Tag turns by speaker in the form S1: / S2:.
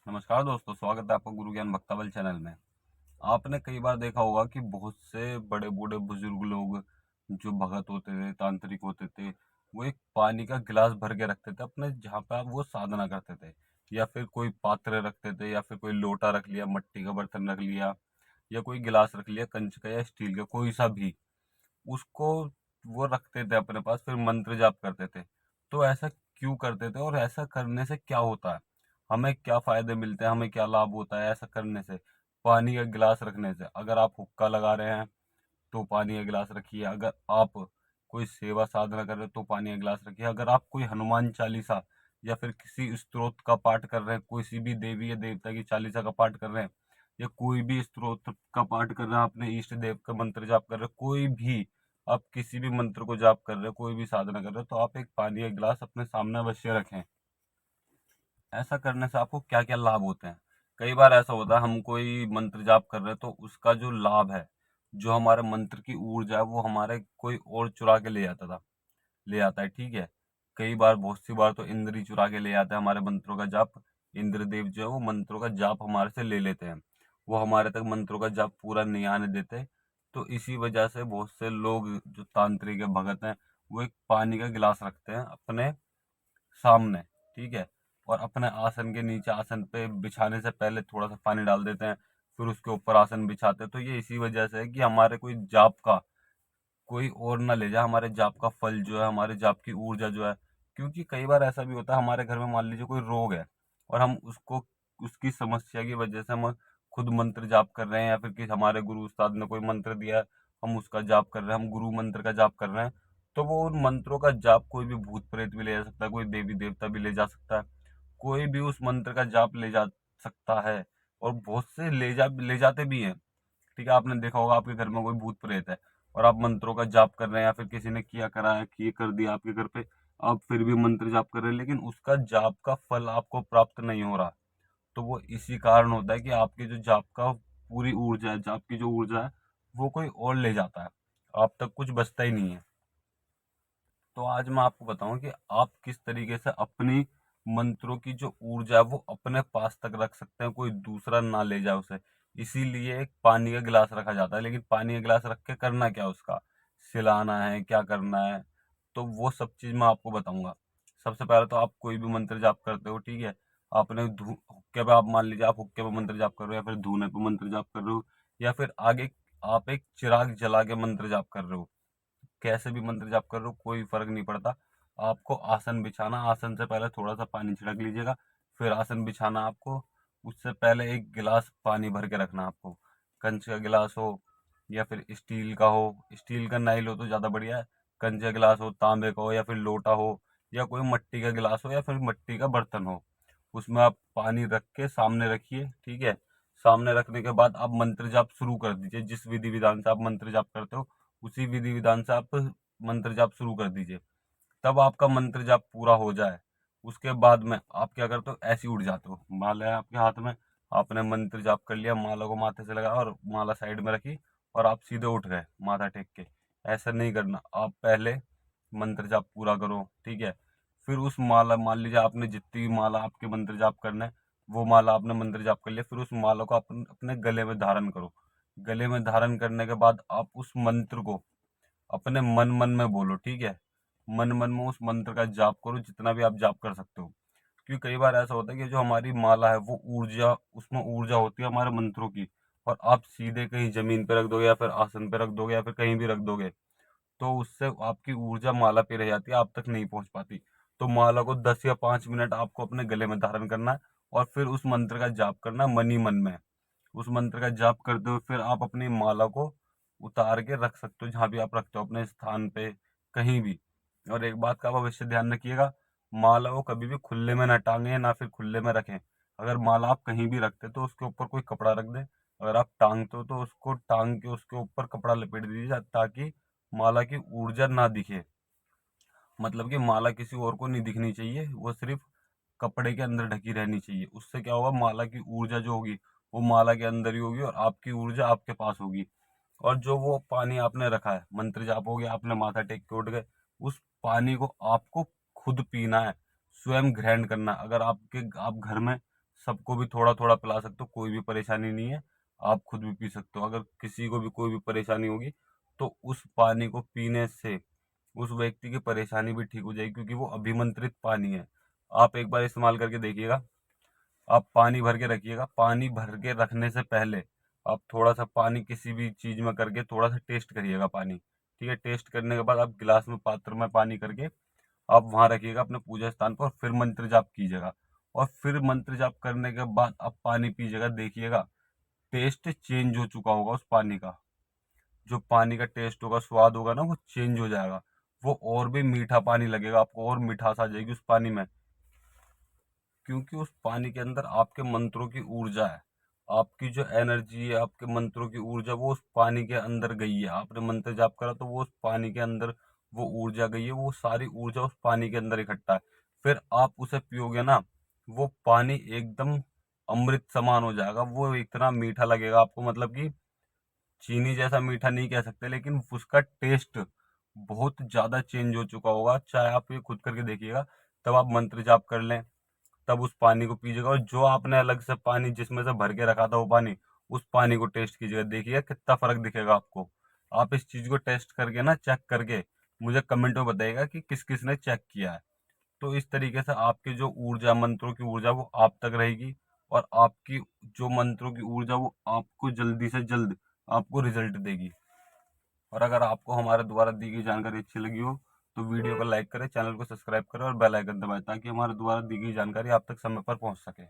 S1: नमस्कार दोस्तों, स्वागत है आपका गुरु ज्ञान भक्तावल चैनल में। आपने कई बार देखा होगा कि बहुत से बड़े बूढ़े बुजुर्ग लोग जो भगत होते थे, तांत्रिक होते थे, वो एक पानी का गिलास भर के रखते थे अपने जहाँ पे आप वो साधना करते थे। या फिर कोई पात्र रखते थे, या फिर कोई लोटा रख लिया, मिट्टी का बर्तन रख लिया, या कोई गिलास रख लिया, कंच का या स्टील का, कोई सा भी उसको वो रखते थे अपने पास, फिर मंत्र जाप करते थे। तो ऐसा क्यों करते थे और ऐसा करने से क्या होता है, हमें क्या फायदे मिलते हैं, हमें क्या लाभ होता है ऐसा करने से? पानी का गिलास रखने से, अगर आप हुक्का लगा रहे हैं तो पानी का गिलास रखिए। अगर आप कोई सेवा साधना कर रहे हैं तो पानी का गिलास रखिए। अगर आप कोई हनुमान चालीसा या फिर किसी स्त्रोत का पाठ कर रहे हैं, किसी भी देवी या देवता की चालीसा का पाठ कर रहे हैं, या कोई भी स्त्रोत का पाठ कर रहे हैं, अपने इष्ट देव का मंत्र जाप कर रहे हैं, कोई भी आप किसी भी मंत्र को जाप कर रहे हैं, कोई भी साधना कर रहे हैं, तो आप एक पानी का गिलास अपने सामने अवश्य रखें। ऐसा करने से आपको क्या क्या लाभ होते हैं? कई बार ऐसा होता है, हम कोई मंत्र जाप कर रहे हैं तो उसका जो लाभ है, जो हमारे मंत्र की ऊर्जा है, वो हमारे कोई और चुरा के ले जाता था, ले आता है, ठीक है। कई बार, बहुत सी बार तो इंद्र ही चुरा के ले आता है हमारे मंत्रों का जाप। इंद्रदेव जो है वो मंत्रों का जाप हमारे से ले लेते हैं, वो हमारे तक मंत्रों का जाप पूरा नहीं आने देते। तो इसी वजह से बहुत से लोग जो तांत्रिक है, भगत हैं, वो एक पानी का गिलास रखते हैं अपने सामने, ठीक है। और अपने आसन के नीचे, आसन पे बिछाने से पहले थोड़ा सा पानी डाल देते हैं, फिर उसके ऊपर आसन बिछाते हैं। तो ये इसी वजह से है कि हमारे कोई जाप का कोई और ना ले जाए, हमारे जाप का फल जो है, हमारे जाप की ऊर्जा जो है। क्योंकि कई बार ऐसा भी होता है, हमारे घर में मान लीजिए कोई रोग है, और हम उसको, उसकी समस्या की वजह से हम खुद मंत्र जाप कर रहे हैं, या फिर कि हमारे गुरु उस्ताद ने कोई मंत्र दिया है, हम उसका जाप कर रहे हैं, हम गुरु मंत्र का जाप कर रहे हैं। तो वो उन मंत्रों का जाप कोई भी भूत प्रेत भी ले जा सकता है, कोई देवी देवता भी ले जा सकता है, कोई भी उस मंत्र का जाप ले जा सकता है। और बहुत से ले जाते भी हैं, ठीक है। आपने देखा होगा, आपके घर में कोई भूत प्रेत है और आप मंत्रों का जाप कर रहे हैं, या फिर किसी ने किया करा है कि ये कर दिया आपके घर पे, आप फिर भी मंत्र जाप कर रहे हैं, लेकिन उसका जाप का फल आपको प्राप्त नहीं हो रहा। तो वो इसी कारण होता है कि आपके जो जाप का पूरी ऊर्जा है, जाप की जो ऊर्जा है, वो कोई और ले जाता है, आप तक कुछ बचता ही नहीं है। तो आज मैं आपको बताऊं कि आप किस तरीके से अपनी मंत्रों की जो ऊर्जा है वो अपने पास तक रख सकते हैं, कोई दूसरा ना ले जाए उसे। इसीलिए एक पानी का गिलास रखा जाता है। लेकिन पानी का गिलास रख के करना क्या, उसका सिलाना है, क्या करना है, तो वो सब चीज मैं आपको बताऊंगा। सबसे पहले तो आप कोई भी मंत्र जाप करते हो, ठीक है। आपने हुक्के पे, आप मान लीजिए आप हुक्के पे मंत्र जाप कर रहे हो, या फिर धूने पे मंत्र जाप कर रहे हो, या फिर आगे आप एक चिराग जला के मंत्र जाप कर रहे हो, कैसे भी मंत्र जाप कर रहे हो, कोई फर्क नहीं पड़ता। आपको आसन बिछाना, आसन से पहले थोड़ा सा पानी छिड़क लीजिएगा, फिर आसन बिछाना आपको। उससे पहले एक गिलास पानी भर के रखना आपको, कंच का गिलास हो या फिर स्टील का हो, स्टील का नाइल हो तो ज़्यादा बढ़िया है। कंच का गिलास हो, तांबे का हो, या फिर लोटा हो, या कोई मिट्टी का गिलास हो, या फिर मिट्टी का बर्तन हो, उसमें आप पानी रख के सामने रखिए, ठीक है। सामने रखने के बाद आप मंत्र जाप शुरू कर दीजिए, जिस विधि विधान से आप मंत्र जाप करते हो उसी विधि विधान से आप मंत्र जाप शुरू कर दीजिए। तब आपका मंत्र जाप पूरा हो जाए, उसके बाद में आप क्या करते हो, ऐसे ही उठ जाते हो, माला है आपके हाथ में, आपने मंत्र जाप कर लिया, माला को माथे से लगाया और माला साइड में रखी, और आप सीधे उठ गए माथा टेक के। ऐसा नहीं करना, आप पहले मंत्र जाप पूरा करो, ठीक है। फिर उस माला, मान लीजिए आपने जितनी भी माला आपके मंत्र जाप करना है, वो माला आपने मंत्र जाप कर लिया, फिर उस माला को अपने गले में धारण करो। गले में धारण करने के बाद आप उस मंत्र को अपने मन मन में बोलो, ठीक है। मन मन में उस मंत्र का जाप करो, जितना भी आप जाप कर सकते हो। क्योंकि कई बार ऐसा होता है कि जो हमारी माला है वो ऊर्जा, उसमें ऊर्जा होती है हमारे मंत्रों की, और आप सीधे कहीं जमीन पे रख दोगे, या फिर आसन पे रख दोगे, या फिर कहीं भी रख दोगे, तो उससे आपकी ऊर्जा माला पे रह जाती है, आप तक नहीं पहुंच पाती। तो माला को 10 या 5 मिनट आपको अपने गले में धारण करना है, और फिर उस मंत्र का जाप करना है मन ही मन में। उस मंत्र का जाप करते हुए फिर आप अपनी माला को उतार के रख सकते हो, जहां भी आप रखते हो अपने स्थान पे, कहीं भी। और एक बात का आप अवश्य ध्यान रखिएगा, माला को कभी भी खुले में ना टांगे, ना फिर खुले में रखें। अगर माला आप कहीं भी रखते तो उसके ऊपर कोई कपड़ा रख दे, अगर आप टांगते हो तो उसको टांग के उसके ऊपर कपड़ा लपेट दीजिए, ताकि माला की ऊर्जा ना दिखे। मतलब कि माला किसी और को नहीं दिखनी चाहिए, वो सिर्फ कपड़े के अंदर ढकी रहनी चाहिए। उससे क्या होगा, माला की ऊर्जा जो होगी वो माला के अंदर ही होगी, और आपकी ऊर्जा आपके पास होगी। और जो वो पानी आपने रखा है, मंत्र जाप हो गया, आपने माथा टेक के उठ गए, उस पानी को आपको खुद पीना है, स्वयं ग्रहण करना है। अगर आप घर में सबको भी थोड़ा थोड़ा पिला सकते हो, कोई भी परेशानी नहीं है। आप खुद भी पी सकते हो। अगर किसी को भी कोई भी परेशानी होगी तो उस पानी को पीने से उस व्यक्ति की परेशानी भी ठीक हो जाएगी, क्योंकि वो अभिमंत्रित पानी है। आप एक बार इस्तेमाल करके देखिएगा। आप पानी भर के रखिएगा, पानी भर के रखने से पहले आप थोड़ा सा पानी किसी भी चीज में करके थोड़ा सा टेस्ट करिएगा पानी। ठीक है, टेस्ट करने के बाद आप गिलास में, पात्र में पानी करके आप वहां रखिएगा अपने पूजा स्थान पर, और फिर मंत्र जाप कीजिएगा। और फिर मंत्र जाप करने के बाद आप पानी पीजिएगा, देखिएगा टेस्ट चेंज हो चुका होगा उस पानी का। जो पानी का टेस्ट होगा, स्वाद होगा ना, वो चेंज हो जाएगा। वो और भी मीठा पानी लगेगा आपको, और मिठास आ जाएगी उस पानी में, क्योंकि उस पानी के अंदर आपके मंत्रों की ऊर्जा है। आपकी जो एनर्जी है, आपके मंत्रों की ऊर्जा, वो उस पानी के अंदर गई है। आपने मंत्र जाप करा तो वो उस पानी के अंदर वो ऊर्जा गई है, वो सारी ऊर्जा उस पानी के अंदर इकट्ठा है। फिर आप उसे पियोगे ना, वो पानी एकदम अमृत समान हो जाएगा। वो इतना मीठा लगेगा आपको, मतलब कि चीनी जैसा मीठा नहीं कह सकते, लेकिन उसका टेस्ट बहुत ज्यादा चेंज हो चुका होगा। चाहे आप ये खुद करके देखिएगा। तब आप मंत्र जाप कर लें, तब उस पानी को पीजिएगा, और जो आपने अलग से पानी जिसमें से भर के रखा था वो पानी, उस पानी को टेस्ट कीजिएगा, देखिए कितना फर्क दिखेगा आपको। आप इस चीज को टेस्ट करके ना, चेक करके मुझे कमेंट में बताइएगा कि किस किस ने चेक किया है। तो इस तरीके से आपकी जो ऊर्जा, मंत्रों की ऊर्जा, वो आप तक रहेगी, और आपकी जो मंत्रों की ऊर्जा, वो आपको जल्दी से जल्द आपको रिजल्ट देगी। और अगर आपको हमारे द्वारा दी गई जानकारी अच्छी लगी हो तो वीडियो को लाइक करें, चैनल को सब्सक्राइब करें और बेल आइकन दबाएं, ताकि हमारे द्वारा दी गई जानकारी आप तक समय पर पहुंच सके।